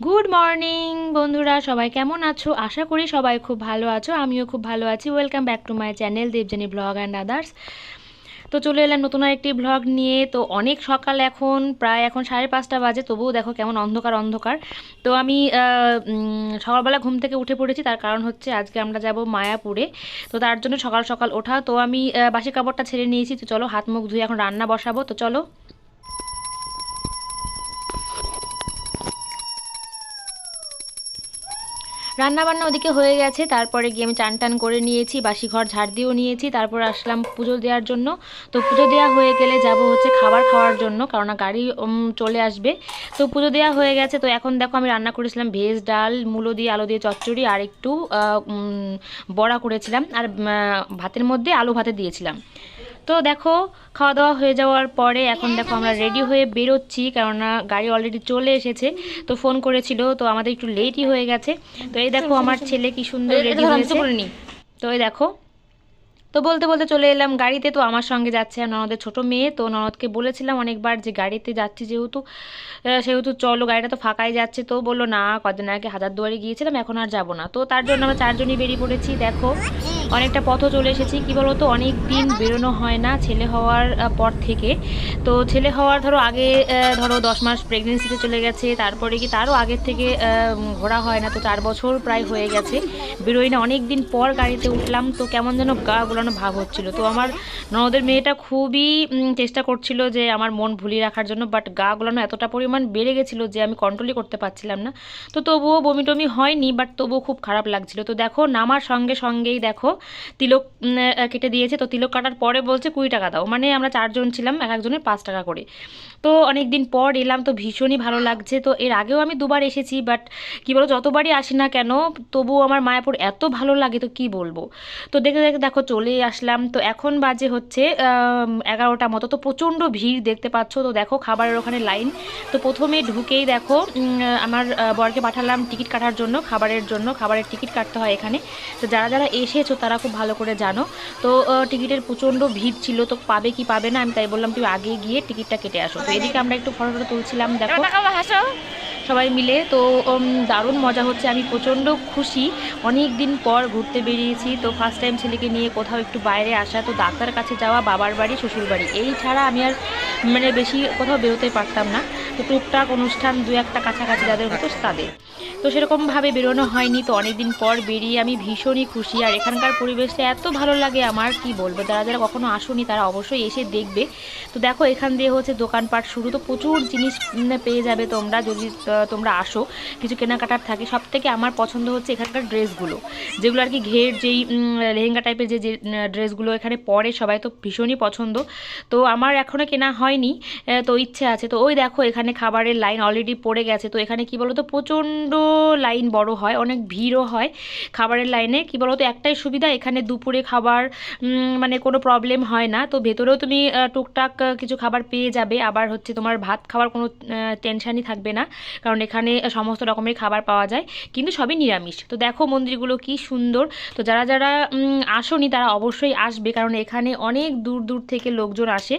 Good morning বন্ধুরা, সবাই কেমন আছো? আশা করি সবাই খুব ভালো আছো। আমিও খুব ভালো আছি। Welcome back to my channel Debjani blog and others. তো চলে এলাম নতুন আরেকটি ব্লগ নিয়ে। তো অনেক সকাল, এখন প্রায় 5:30 বাজে, তবুও দেখো কেমন অন্ধকার অন্ধকার। তো আমি সকালবেলা ঘুম থেকে উঠে পড়েছি। তার কারণ হচ্ছে আজকে আমরা যাব মায়াপুরে। তো তার জন্য সকাল সকাল ওঠা। তো আমি বাসি কাপড়টা ছেড়ে নিয়েছি। তো চলো হাত মুখ ধুয়ে এখন রান্না বসাবো। তো চলো। রান্নাবান্না ওদিকে হয়ে গেছে, তারপরে গিয়ে আমি চান টান করে নিয়েছি, বাসি ঘর ঝাড় দিয়েও নিয়েছি, তারপর আসলাম পুজো দেওয়ার জন্য। তো পুজো দেওয়া হয়ে গেলে যাব হচ্ছে খাবার খাওয়ার জন্য, কারণ গাড়ি চলে আসবে। তো পুজো দেওয়া হয়ে গেছে। তো এখন দেখো আমি রান্না করেছিলাম ভেজ ডাল, মূলো দিয়ে আলু দিয়ে চচ্চড়ি, আর একটু বড়া করেছিলাম, আর ভাতের মধ্যে আলু ভাতে দিয়েছিলাম। তো দেখো খাওয়া দাওয়া হয়ে যাওয়ার পরে এখন দেখো আমরা রেডি হয়ে বেরোচ্ছি, কেননা গাড়ি অলরেডি চলে এসেছে। তো ফোন করেছিল, তো আমাদের একটু লেটই হয়ে গেছে। তো এই দেখো আমার ছেলে কি সুন্দর রেডি হয়েছে। তো এই দেখো, তো বলতে বলতে চলে এলাম গাড়িতে। তো আমার সঙ্গে যাচ্ছে ননদের ছোট মেয়ে। তো ননদকে বলেছিলাম অনেকবার যে গাড়িতে যাচ্ছি যেহেতু, সেহেতু চলো, গাড়িটা তো ফাঁকাই যাচ্ছে। তো বললো না, কদিন আগে হাজারদুয়ারি গিয়েছিলাম, এখন আর যাবো না। তো তার জন্য আমরা চারজনই বেরিয়ে পড়েছি। দেখো অনেকটা পথও চলে এসেছি। কি বলো তো, অনেক দিন বেরোনো হয় না ছেলে হওয়ার পর থেকে। তো ছেলে হওয়ার ধরো আগে, ধরো 10 মাস প্রেগনেন্সিতে চলে গেছে, তারপরে কি তারও আগের থেকে ঘোরা হয় না। তো 4 বছর প্রায় হয়ে গেছে বেরোই না। অনেক দিন পর গাড়িতে উঠলাম, তো কেমন যেন গা গোলানো ভাব হচ্ছিল। তো আমার ননদের মেয়েটা খুবই চেষ্টা করছিল যে আমার মন ভুলিয়ে রাখার জন্য, বাট গা গোলানো এতটা পরিমাণ বেড়ে গেছিলো যে আমি কন্ট্রোলই করতে পারছিলাম না। তো তবুও বমি টমি হয়নি, বাট তবুও খুব খারাপ লাগছিল। তো দেখো নামার সঙ্গে সঙ্গেই দেখো তিলক কেটে দিয়েছে। তো তিলক কাটার পরে বলছে 20 টাকা দাও, মানে আমরা চারজন ছিলাম, এক একজনের 5 টাকা করে। তো অনেক দিন পর এলাম, তো ভীষণই ভালো লাগছে। তো এর আগেও আমি দুবার এসেছি, বাট কী বলো, যতবারই আসি না কেন তবুও আমার মায়াপুর এত ভালো লাগে, তো কি বলবো। তো দেখে দেখে দেখো চলেই আসলাম। তো এখন বাজে হচ্ছে 11টা মতো। তো প্রচণ্ড ভিড় দেখতে পাচ্ছ। তো দেখো খাবারের ওখানে লাইন। তো প্রথমে ঢুকেই দেখো আমার বরকে পাঠালাম টিকিট কাটার জন্য, খাবারের জন্য। খাবারের টিকিট কাটতে হয় এখানে। তো যারা যারা এসেছো তারা খুব ভালো করে জানো। তো টিকিটের প্রচণ্ড ভিড় ছিল, তো পাবে কি পাবে না, আমি তাই বললাম তুই আগে গিয়ে টিকিটটা কেটে আসো। তো এদিকে আমরা একটু ফটো টটো তুলছিলাম দেখো সবাই মিলে। তো দারুণ মজা হচ্ছে, আমি প্রচণ্ড খুশি। অনেক দিন পর ঘুরতে বেরিয়েছি। তো ফার্স্ট টাইম ছেলেকে নিয়ে কোথাও একটু বাইরে আসা। তো ডাক্তার কাছে যাওয়া, বাবার বাড়ি শ্বশুর বাড়ি, এই ছাড়া আমি আর মানে বেশি কোথাও বেরোতে পারতাম না। তো টুকটাক অনুষ্ঠান দু একটা কাছাকাছি যাদের হতো তাদের, তো সেরকমভাবে বেরোনো হয়নি। তো অনেকদিন পর বেরিয়ে আমি ভীষণই খুশি। আর এখানকার পরিবেশটা এত ভালো লাগে আমার, কি বলবো। যারা যারা কখনো আসোনি তারা অবশ্যই এসে দেখবে। তো দেখো এখান দিয়ে হচ্ছে দোকানপাট শুরু। তো প্রচুর জিনিস পেয়ে যাবে তোমরা যদি তোমরা আসো, কিছু কেনাকাটার থাকে। সব থেকে আমার পছন্দ হচ্ছে এখানকার ড্রেসগুলো, যেগুলো আর কি ঘের যেই লেহেঙ্গা টাইপের যে যে ড্রেসগুলো এখানে পরে সবাই, তো ভীষণই পছন্দ। তো আমার এখনও কেনা হয়নি, তো ইচ্ছে আছে। তো ওই দেখো এখানে খাবারের লাইন অলরেডি পড়ে গেছে। তো এখানে কি বলো তো, প্রচণ্ড লাইন বড় হয়, অনেক ভিড়ও হয় খাবারের লাইনে। কি বলো তো, একটাই সুবিধা, এখানে দুপুরে খাবার মানে কোনো প্রবলেম হয় না। তো ভেতরেও তুমি টুকটাক কিছু খাবার পেয়ে যাবে। আবার হচ্ছে তোমার ভাত খাওয়ার কোনো টেনশানই থাকবে না, কারণ এখানে সমস্ত রকমের খাবার পাওয়া যায়, কিন্তু সবই নিরামিষ। তো দেখো মন্দিরগুলো কি সুন্দর। তো যারা যারা আসোনি তারা অবশ্যই আসবে, কারণ এখানে অনেক দূর দূর থেকে লোকজন আসে।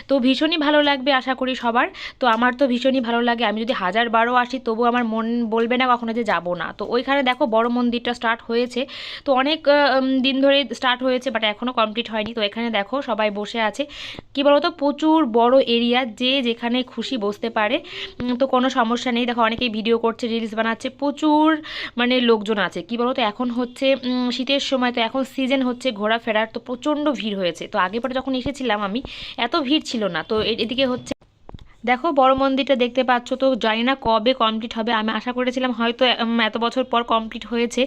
তো ভীষণই ভালো লাগবে আশা করি সবার। তো আমার তো ভীষণই ভালো লাগে। আমি যদি 1000 বারও আসি তবু আমার মন বলবে না কখনো যে যাব না। তো ওইখানে দেখো বড় মন্দিরটা স্টার্ট হয়েছে। তো অনেক দিন ধরে স্টার্ট হয়েছে, বাট এখনও কমপ্লিট হয়নি। তো এখানে দেখো সবাই বসে আছে। কি বলো তো, প্রচুর বড় এরিয়া, যে যেখানে খুশি বসতে পারে। তো কোনো সমস্যা নেই। দেখো অনেকেই ভিডিও করছে, রিলস বানাচ্ছে, প্রচুর মানে লোকজন আছে। কি বলো তো, এখন হচ্ছে শীতের সময়, তো এখন সিজন হচ্ছে ঘোরাফেরার, তো প্রচণ্ড ভিড় হয়েছে। তো আগে পরে যখন এসেছিলাম আমি এত ভিড় ছিল না। তো এদিকে হচ্ছে দেখো বড় মন্দিরটা দেখতে পাচ্ছ। তো জানি না কবে কমপ্লিট হবে, আমি আশা করেছিলাম হয়তো এত বছর পর কমপ্লিট হয়েছে,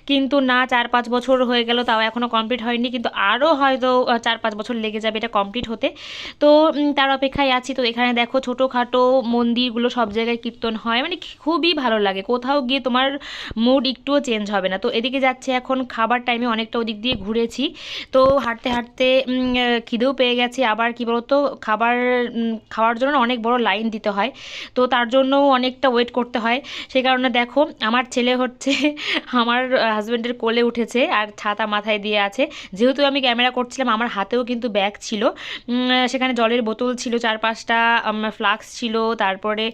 কিন্তু না, 4-5 বছর হয়ে গেল তাও এখনও কমপ্লিট হয়নি। কিন্তু আরও হয়তো 4-5 বছর লেগে যাবে এটা কমপ্লিট হতে। তো তার অপেক্ষায় আছি। তো এখানে দেখো ছোটোখাটো মন্দিরগুলো, সব জায়গায় কীর্তন হয়, মানে খুবই ভালো লাগে। কোথাও গিয়ে তোমার মুড একটুও চেঞ্জ হবে না। তো এদিকে যাচ্ছে এখন খাবার টাইমে, অনেকটা ওদিক দিয়ে ঘুরেছি। তো হাঁটতে হাঁটতে খিদেও পেয়ে গেছে। আবার কি বলতো, খাবার খাওয়ার জন্য অনেক অনেক বড় লাইন দিতে হয়, তো তার জন্য অনেকটা ওয়েট করতে হয়। সেই কারণে দেখো আমার ছেলে হচ্ছে আমার হাজব্যান্ডের কোলে উঠেছে আর ছাতা মাথায় দিয়ে আছে। যেহেতু আমি ক্যামেরা করছিলাম আমার হাতেও কিন্তু ব্যাগ ছিল, সেখানে জলের বোতল ছিল 4-5টা, ফ্লাক্স ছিল, তারপরে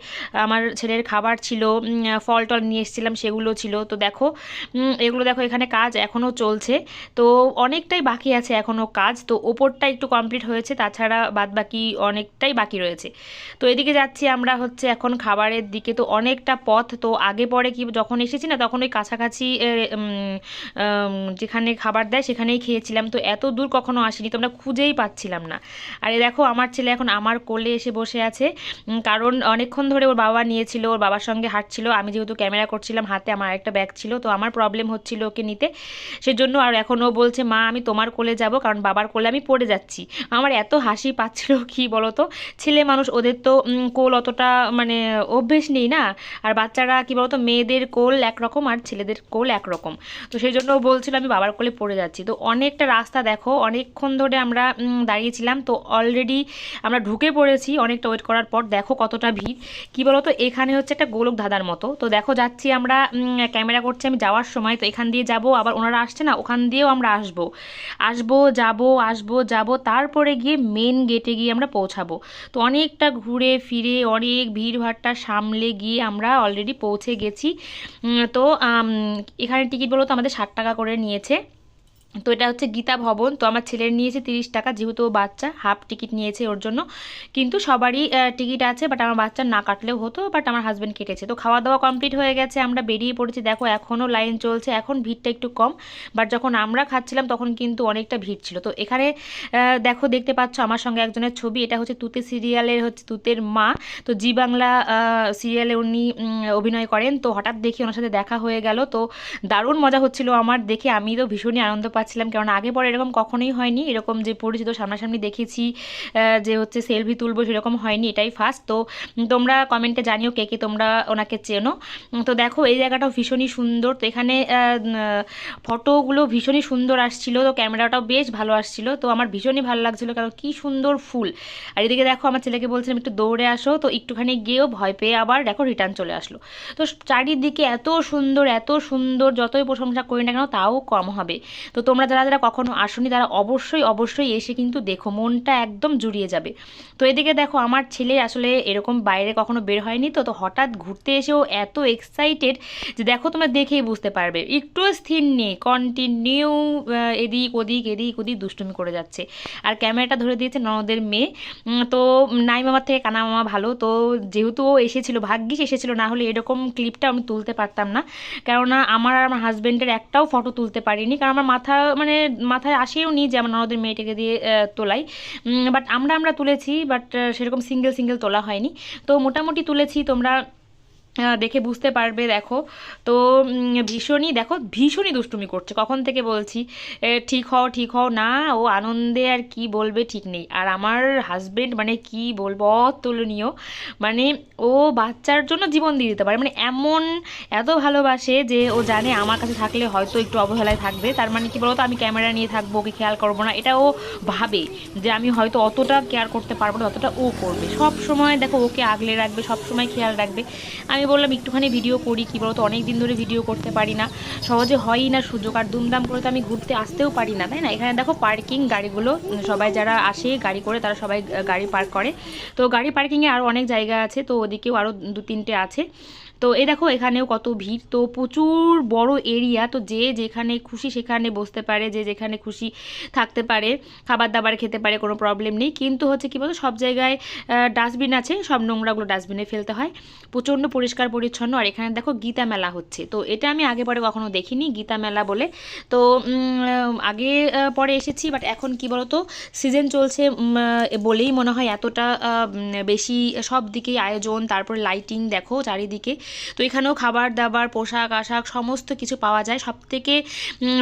আমার ছেলের খাবার ছিল, ফল টল নিয়ে এসেছিলাম সেগুলো ছিল। তো দেখো এগুলো দেখো এখানে কাজ এখনও চলছে, তো অনেকটাই বাকি আছে এখনও কাজ। তো ওপরটা একটু কমপ্লিট হয়েছে, তাছাড়া বাদ বাকি অনেকটাই বাকি রয়েছে। তো এদিকে যাচ্ছি আমরা হচ্ছে এখন খাবারের দিকে। তো অনেকটা পথ, তো আগে পরে কি যখন এসেছি না তখন ওই কাছাকাছি যেখানে খাবার দেয় সেখানেই খেয়েছিলাম, তো এত দূর কখনো আসিনি, তো আমরা খুঁজেই পাচ্ছিলাম না। আর এই দেখো আমার ছেলে এখন আমার কোলে এসে বসে আছে, কারণ অনেকক্ষণ ধরে ওর বাবা নিয়েছিল, ওর বাবার সঙ্গে হাঁটছিল। আমি যেহেতু ক্যামেরা করছিলাম হাতে আমার একটা ব্যাগ ছিল, তো আমার প্রবলেম হচ্ছিল ওকে নিতে, সেজন্য। আর এখন ও বলছে মা আমি তোমার কোলে যাব, কারণ বাবার কোলে আমি পড়ে যাচ্ছি। আমার এত হাসি পাচ্ছিল কি বলতো, ছেলে মানুষ ওদের তো কোল অতটা মানে অভ্যেস নেই না। আর বাচ্চারা কি বলতো, মেয়েদের কোল একরকম আর ছেলেদের কোল একরকম, তো সেই জন্য ও বলছিল আমি বাবার কোলে পড়ে যাচ্ছি। তো অনেকটা রাস্তা দেখো, অনেকক্ষণ ধরে আমরা দাঁড়িয়েছিলাম, তো অলরেডি আমরা ঢুকে পড়েছি অনেকটা ওয়েট করার পর। দেখো কতটা ভিড়, কি বলতো এখানে হচ্ছে একটা গোলক ধাঁধার মতো। তো দেখো যাচ্ছি আমরা, ক্যামেরা করছি আমি যাওয়ার সময়, তো এখান দিয়ে যাব, আবার ওনারা আসছে না ওখান দিয়েও আমরা আসবো আসবো যাব আসবো যাব, তারপরে গিয়ে মেন গেটে গিয়ে আমরা পৌঁছাবো। তো অনেকটা ঘুরে ফিরে অনেক ভিড়ভাট্টা সামলে গিয়ে আমরা অলরেডি পৌঁছে গেছি। তো এখানে টিকিট বলো তো আমাদের 60 টাকা করে নিয়েছে। তো এটা হচ্ছে গীতা ভবন। তো আমার ছেলের নিয়েছে 30 টাকা, যেহেতু ও বাচ্চা হাফ টিকিট নিয়েছে ওর জন্য, কিন্তু সবারই টিকিট আছে, বাট আমার বাচ্চার না কাটলেও হতো, বাট আমার হাজব্যান্ড কেটেছে। তো খাওয়া দাওয়া কমপ্লিট হয়ে গেছে, আমরা বেরিয়ে পড়েছি। দেখো এখনও লাইন চলছে, এখন ভিড়টা একটু কম, বাট যখন আমরা খাচ্ছিলাম তখন কিন্তু অনেকটা ভিড় ছিল। তো এখানে দেখো দেখতে পাচ্ছ আমার সঙ্গে একজনের ছবি, এটা হচ্ছে তুতে সিরিয়ালের হচ্ছে তুতের মা। তো জি বাংলা সিরিয়ালে উনি অভিনয় করেন। তো হঠাৎ দেখি ওনার সাথে দেখা হয়ে গেল, তো দারুণ মজা হচ্ছিল আমার দেখে, আমি তো ভীষণই আনন্দ পাচ্ছিলাম, কারণ আগে পরে এরকম কখনোই হয়নি, এরকম যে পরিচিত সামনাসামনি দেখেছি যে হচ্ছে সেলফি তুলবো সেরকম হয়নি, এটাই ফার্স্ট। তো তোমরা কমেন্টে জানিও কে কে তোমরা ওনাকে চেনো। তো দেখো এই জায়গাটাও ভীষণই সুন্দর, তো এখানে ফটোগুলো ভীষণই সুন্দর আসছিল, তো ক্যামেরাটাও বেশ ভালো আসছিল, তো আমার ভীষণই ভালো লাগছিল, কারণ কি সুন্দর ফুল। আর এদিকে দেখো আমার ছেলেকে বলছিলাম একটু দৌড়ে আসো, তো একটুখানি গিয়েও ভয় পেয়ে আবার দেখো রিটার্ন চলে আসলো। তো চারিদিকে এত সুন্দর এত সুন্দর, যতই প্রশংসা করি না কেন তাও কম হবে। তো তোমরা যারা যারা কখনো আসোনি তারা অবশ্যই অবশ্যই এসে কিন্তু দেখো, মনটা একদম জুড়িয়ে যাবে। তো এদিকে দেখো আমার ছেলে আসলে এরকম বাইরে কখনো বের হয়নি, তো হঠাৎ ঘুরতে এসেও এত এক্সাইটেড যে দেখো তোমরা দেখেই বুঝতে পারবে, একটু স্থির নেই, কন্টিনিউ এদিক ওদিক এদিক ওদিক দুষ্টুমি করে যাচ্ছে। আর ক্যামেরাটা ধরে দিয়েছে ননদের মেয়ে। তো নাই মামার থেকে কানা মামা ভালো, তো যেহেতু ও এসেছিলো, ভাগ্যিস এসেছিলো, না হলে এরকম ক্লিপটা আমি তুলতে পারতাম না, কেননা আমার আর আমার হাজব্যান্ডের একটাও ফটো তুলতে পারিনি, কারণ আমার মাথায় আসেও নি যে আমার ননদের মেয়েটাকে দিয়ে তোলাই। বাট আমরা তুলেছি, বাট সেরকম সিঙ্গেল সিঙ্গেল তোলা হয়নি, তো মোটামুটি তুলেছি, তোমরা দেখে বুঝতে পারবে। দেখো তো ভীষণই দেখো ভীষণই দুষ্টুমি করছে, কখন থেকে বলছি ঠিক হও ঠিক হও না, ও আনন্দে আর কি বলবে ঠিক নেই। আর আমার হাজবেন্ড মানে কি বলবো অতুলনীয়, মানে ও বাচ্চার জন্য জীবন দিয়ে দিতে পারে, মানে এমন এত ভালোবাসে যে ও জানে আমার কাছে থাকলে হয়তো একটু অবহেলায় থাকবে, তার মানে কি বলতো আমি ক্যামেরা নিয়ে থাকবো ওকে খেয়াল করবো না, এটা ও ভাবে যে আমি হয়তো অতটা কেয়ার করতে পারবো না, অতটা ও করবে, সব সময় দেখো ওকে আগলে রাখবে, সব সময় খেয়াল রাখবে। আমি বললাম একটুখানি ভিডিও করি, কী বলতো অনেক দিন ধরে ভিডিও করতে পারি না, সহজে হয়ই না সুযোগ, আর দুমদাম করে তো আমি ঘুরতে আসতেও পারি না, তাই না। এখানে দেখো পার্কিং গাড়িগুলো, সবাই যারা আসে গাড়ি করে তারা সবাই গাড়ি পার্ক করে, তো গাড়ি পার্কিংয়ে আরও অনেক জায়গা আছে, তো ওদিকেও আরও 2-3টে আছে। তো এই দেখো এখানেও কত ভিড়, তো প্রচুর বড় এরিয়া, তো যে যেখানে খুশি সেখানে বসতে পারে, যে যেখানে খুশি থাকতে পারে, খাবার দাবার খেতে পারে, কোনো প্রবলেম নেই। কিন্তু হচ্ছে কী বলতো সব জায়গায় ডাস্টবিন আছে, সব নোংরাগুলো ডাস্টবিনে ফেলতে হয়, প্রচণ্ড পরিষ্কার পরিচ্ছন্ন। আর এখানে দেখো গীতা মেলা হচ্ছে, তো এটা আমি আগে পরে কখনো দেখিনি গীতা মেলা বলে, তো আগে পরে এসেছি, বাট এখন কি বলতো সিজন চলছে বলেই মনে হয় এতটা বেশি সব দিকেই আয়োজন, তারপরে লাইটিং দেখো চারিদিকে, তো এখানেও খাবার দাবার, পোশাক আশাক সমস্ত কিছু পাওয়া যায়। সবথেকে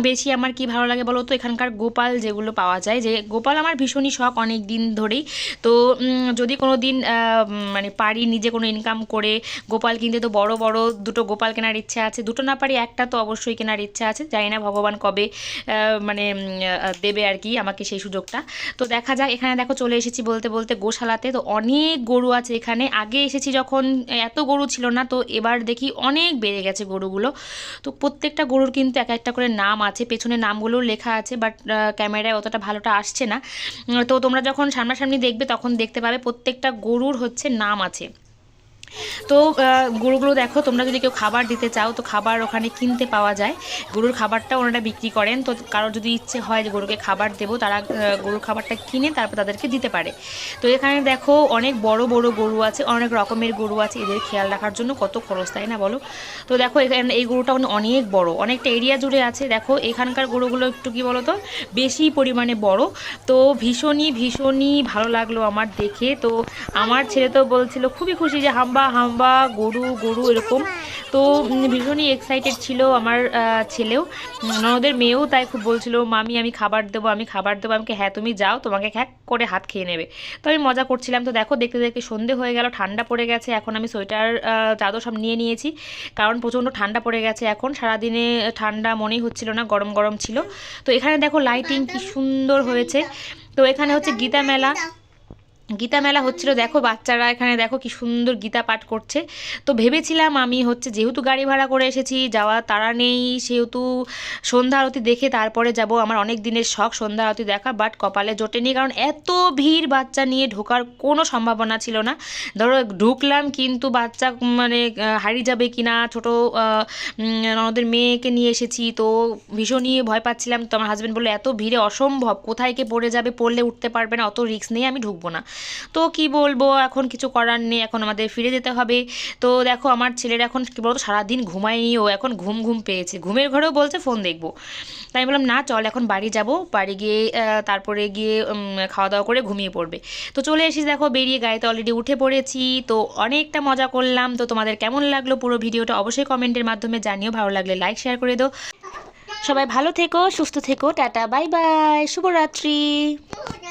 বেশি আমার কি ভালো লাগে বলো তো, এখানকার গোপাল যেগুলো পাওয়া যায়, যে গোপাল আমার ভীষণই শখ অনেক দিন ধরেই। তো যদি কোনো দিন মানে পারি নিজে কোনো ইনকাম করে গোপাল কিনতে, তো বড় বড় দুটো গোপাল কেনার ইচ্ছা আছে। দুটো না পারি একটা তো অবশ্যই কেনার ইচ্ছা আছে, জানি না ভগবান কবে মানে দেবে আর কি আমাকে সেই সুযোগটা। তো দেখা যাক। এখানে দেখো চলে এসেছি বলতে বলতে গোশালাতে। তো অনেক গরু আছে এখানে। আগে এসেছি যখন এত গরু ছিল না, তো এবার দেখি অনেক বেড়ে গেছে গরুগুলো। তো প্রত্যেকটা গরুর কিন্তু এক একটা করে নাম আছে, পেছনে নামগুলোও লেখা আছে, বাট ক্যামেরায় অতটা ভালোটা আসছে না। তো তোমরা যখন সামনাসামনি দেখবে তখন দেখতে পাবে প্রত্যেকটা গরুর হচ্ছে নাম আছে। তো গরুগুলো দেখো, তোমরা যদি কেউ খাবার দিতে চাও তো খাবার ওখানে কিনতে পাওয়া যায়। গরুর খাবারটা ওনারা বিক্রি করেন। তো কারোর যদি ইচ্ছে হয় যে গরুকে খাবার দেবো, তারা গরুর খাবারটা কিনে তারপর তাদেরকে দিতে পারে। তো এখানে দেখো অনেক বড় বড় গরু আছে, অনেক রকমের গরু আছে। এদের খেয়াল রাখার জন্য কত খরচ, তাই না বলো? তো দেখো এখানে এই গরুটা অনেক বড়, অনেকটা এরিয়া জুড়ে আছে। দেখো এখানকার গরুগুলো একটু কি বলো তো, বেশি পরিমাণে বড়। তো ভীষণই ভীষণই ভালো লাগলো আমার দেখে। তো আমার ছেলে তো বলছিল খুবই খুশি যে হাম্বা হাম্বা গরু গরু এরকম। তো ভীষণই এক্সাইটেড ছিল আমার ছেলেও, ননদের মেয়েও তাই খুব বলছিল মামি আমি খাবার দেবো, আমি খাবার দেবো। আমাকে হ্যাঁ তুমি যাও, তোমাকে খ্যাক করে হাত খেয়ে নেবে। তো আমি মজা করছিলাম। তো দেখো দেখতে দেখতে সন্ধে হয়ে গেল, ঠান্ডা পড়ে গেছে। এখন আমি সোয়েটার চাদর সব নিয়ে নিয়েছি, কারণ প্রচণ্ড ঠান্ডা পড়ে গেছে এখন। সারাদিনে ঠান্ডা মনেই হচ্ছিল না, গরম গরম ছিল। তো এখানে দেখো লাইটিং কি সুন্দর হয়েছে। তো এখানে হচ্ছে গীতা মেলা, গীতা মেলা হচ্ছিল। দেখো বাচ্চারা এখানে দেখো কি সুন্দর গীতা পাঠ করছে। তো ভেবেছিলাম আমি হচ্ছে যেহেতু গাড়ি ভাড়া করে এসেছি, যাওয়া তাড়া নেই, সেহেতু সন্ধ্যা আরতি দেখে তারপরে যাব। আমার অনেক দিনের শখ সন্ধ্যা আরতি দেখা, বাট কপালে জোটেনি, কারণ এত ভিড়, বাচ্চা নিয়ে ঢোকার কোনো সম্ভাবনা ছিল না। ধরো ঢুকলাম কিন্তু বাচ্চা মানে হারিয়ে যাবে কিনা, ছোট ননদের মেয়েকে নিয়ে এসেছি, তো ভীষণই ভয় পাচ্ছিলাম। তো আমার হাজব্যান্ড বললো এত ভিড়ে অসম্ভব, কোথায় কে পড়ে যাবে, পড়লে উঠতে পারবে না, অত রিস্ক নেই, আমি ঢুকবো না। তো কি বলবো, এখন কিছু করার নেই, এখন আমাদের ফিরে যেতে হবে। তো দেখো আমার ছেলের এখন কি বলতো সারাদিন ঘুমায়নি, ও এখন ঘুম ঘুম পেয়েছে, ঘুমের ঘরেও বলছে ফোন দেখবো। তাই আমি বললাম না চল এখন বাড়ি যাব, বাড়ি গিয়ে তারপরে গিয়ে খাওয়া দাওয়া করে ঘুমিয়ে পড়বে। তো চলে এসেছি দেখো বেরিয়ে, গাড়িতে অলরেডি উঠে পড়েছি। তো অনেকটা মজা করলাম। তো তোমাদের কেমন লাগলো পুরো ভিডিওটা অবশ্যই কমেন্টের মাধ্যমে জানিও, ভালো লাগলে লাইক শেয়ার করে দাও। সবাই ভালো থেকো, সুস্থ থেকো, টাটা বাই বাই, শুভরাত্রি।